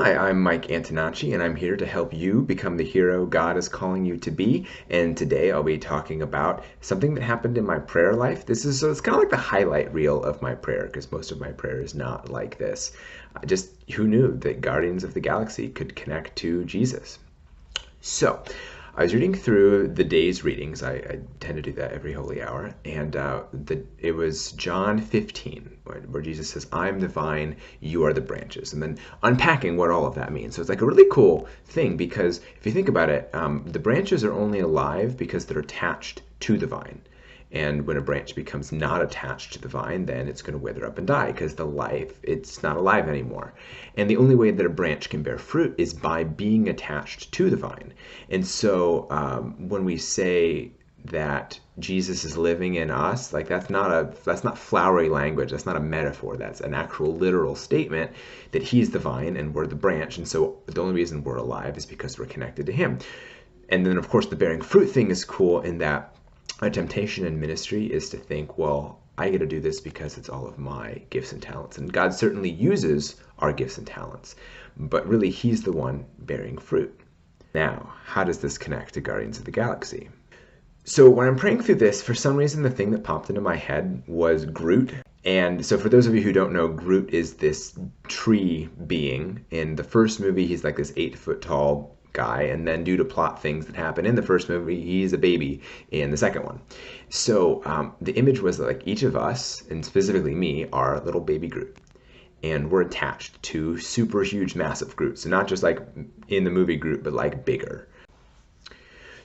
Hi, I'm Mike Antonacci, and I'm here to help you become the hero God is calling you to be. And today I'll be talking about something that happened in my prayer life. It's kind of like the highlight reel of my prayer, because most of my prayer is not like this. Just who knew that Guardians of the Galaxy could connect to Jesus? So, I was reading through the day's readings. I tend to do that every holy hour, and it was John 15, where Jesus says, "I'm the vine, you are the branches," and then unpacking what all of that means. So it's like a really cool thing because if you think about it, the branches are only alive because they're attached to the vine. And when a branch becomes not attached to the vine, then it's going to wither up and die because it's not alive anymore. And the only way that a branch can bear fruit is by being attached to the vine. And so when we say that Jesus is living in us, like that's not flowery language. That's not a metaphor. That's an actual literal statement that he's the vine and we're the branch. And so the only reason we're alive is because we're connected to him. And then of course the bearing fruit thing is cool in that a temptation in ministry is to think, well, I get to do this because it's all of my gifts and talents. And God certainly uses our gifts and talents, but really he's the one bearing fruit. Now, how does this connect to Guardians of the Galaxy? So when I'm praying through this, for some reason, the thing that popped into my head was Groot. And so for those of you who don't know, Groot is this tree being. In the first movie, he's like this 8-foot tall guy, and then due to plot things that happen in the first movie, he's a baby in the second one. So the image was like each of us, and specifically me, are little baby Groot. And we're attached to super huge, massive Groot. So not just like in the movie Groot, but like bigger.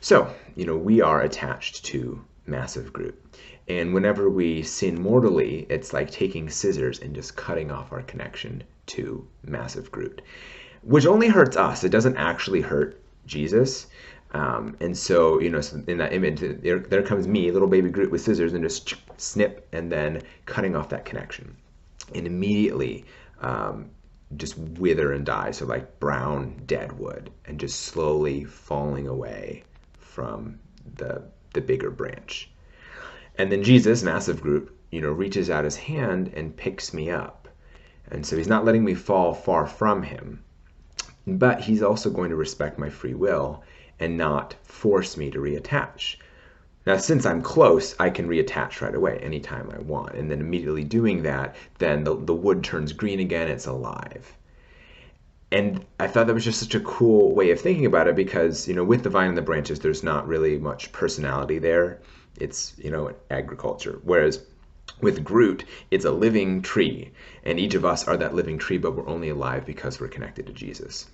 So, we are attached to massive Groot. And whenever we sin mortally, it's like taking scissors and just cutting off our connection to massive Groot, which only hurts us. It doesn't actually hurt Jesus. And so, so in that image, there comes me, little baby Groot with scissors, and just snip, and then cutting off that connection. And immediately just wither and die. So like brown dead wood, and just slowly falling away from the bigger branch. And then Jesus, massive Groot, reaches out his hand and picks me up. And so he's not letting me fall far from him, but he's also going to respect my free will and not force me to reattach. Now, since I'm close, I can reattach right away anytime I want. And then immediately doing that, then the wood turns green again, it's alive. And I thought that was just such a cool way of thinking about it because, with the vine and the branches, there's not really much personality there. It's, agriculture. Whereas with Groot, it's a living tree. And each of us are that living tree, but we're only alive because we're connected to Jesus.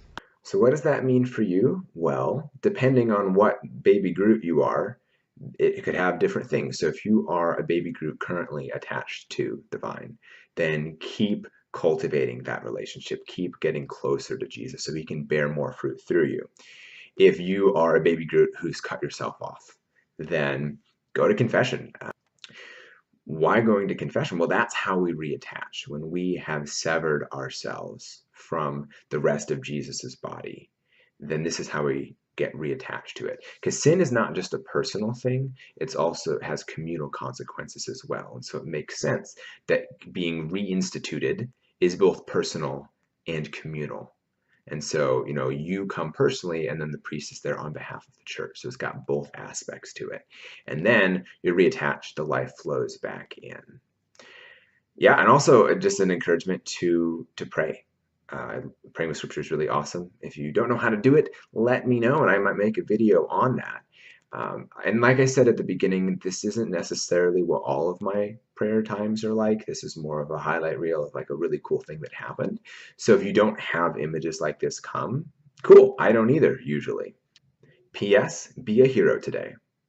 So what does that mean for you? Well, depending on what baby Groot you are, it could have different things. So if you are a baby Groot currently attached to the vine, then keep cultivating that relationship. Keep getting closer to Jesus so he can bear more fruit through you. If you are a baby Groot who's cut yourself off, then go to confession. Why going to confession? Well, that's how we reattach. When we have severed ourselves from the rest of Jesus's body, then this is how we get reattached to it. Because sin is not just a personal thing, it also has communal consequences as well. And so it makes sense that being reinstituted is both personal and communal. And so, you come personally, and then the priest is there on behalf of the church. So it's got both aspects to it. And then you're reattached, the life flows back in. Yeah, and also just an encouragement to pray. Praying with scripture is really awesome. If you don't know how to do it, let me know, and I might make a video on that. And like I said at the beginning, this isn't necessarily what all of my prayer times are like. This is more of a highlight reel of like a really cool thing that happened. So if you don't have images like this come, cool. I don't either, usually. P.S. Be a hero today.